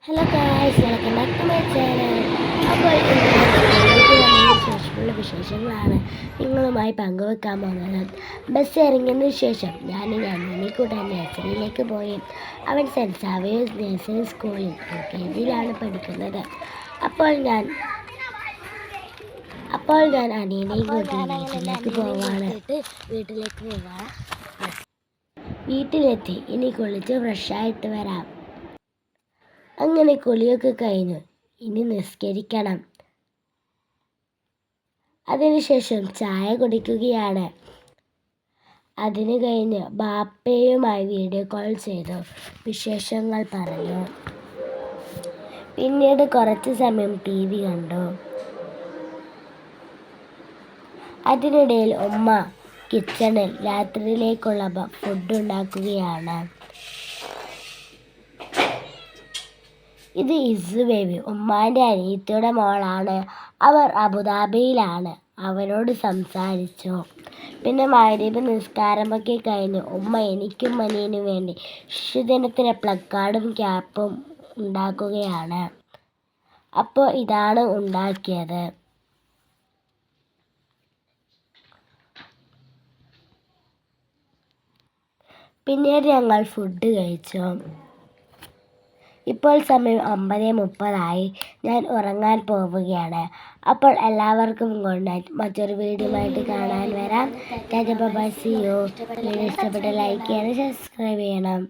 Hello guys, welcome back to my channel. അപ്പോൾ സ്കൂളിലേക്ക് വന്നതിന് ശേഷമുള്ള വിശേഷങ്ങളാണ് നിങ്ങളുമായി പങ്കുവെക്കാൻ പോകുന്നത്. ബസ് ഇറങ്ങിയതിന് ശേഷം ഞാൻ അനിയനിക്കൂട്ടൻ നഴ്സറിയിലേക്ക് പോയി. അവൻ സെൻറ്റ് സാവേഴ്സ് നഴ്സറി സ്കൂളിൽ LKG പഠിക്കുന്നത്. അപ്പോൾ ഞാൻ അനിയനെയും കൂട്ടി വീട്ടിലേക്ക് പോവാണ്. വീട്ടിലെത്തി ഇനി കുളിച്ച് ഫ്രഷായിട്ട് വരാം. അങ്ങനെ കുളിയൊക്കെ കഴിഞ്ഞു. ഇനി നിസ്കരിക്കണം. അതിനുശേഷം ചായ കുടിക്കുകയാണ്. അതിന് കഴിഞ്ഞ് ബാപ്പയുമായി വീഡിയോ കോൾ ചെയ്തു വിശേഷങ്ങൾ പറഞ്ഞു. പിന്നീട് കുറച്ച് സമയം TV കണ്ടു. അതിനിടയിൽ ഉമ്മ കിച്ചണിൽ രാത്രിയിലേക്കുള്ള ഫുഡ് ഉണ്ടാക്കുകയാണ്. ഇത് ഇസ് ബേബി, ഉമ്മാൻ്റെ അനിയത്തിയുടെ മോളാണ്. അവർ അബുദാബിയിലാണ്. അവരോട് സംസാരിച്ചു. പിന്നെ മഗ്‌രിബ് നിസ്കാരമൊക്കെ കഴിഞ്ഞ് ഉമ്മ എനിക്കും അനിയനും വേണ്ടി ശിശുദിനത്തിന് പ്ലക്കാർഡും ക്യാപ്പും ഉണ്ടാക്കുകയാണ്. അപ്പോൾ ഇതാണ് ഉണ്ടാക്കിയത്. പിന്നീട് ഞങ്ങൾ ഫുഡ് കഴിച്ചു. ഇപ്പോൾ സമയം 9:30 ഞാൻ ഉറങ്ങാൻ പോവുകയാണ്. അപ്പോൾ എല്ലാവർക്കും ഗുഡ് നൈറ്റ്. മറ്റൊരു വീഡിയോയുമായിട്ട് കാണാൻ വരാം. Tata bye bye, see you. Video ഇഷ്ടപ്പെട്ട ലൈക്ക് ചെയ്യണം, സബ്സ്ക്രൈബ് ചെയ്യണം.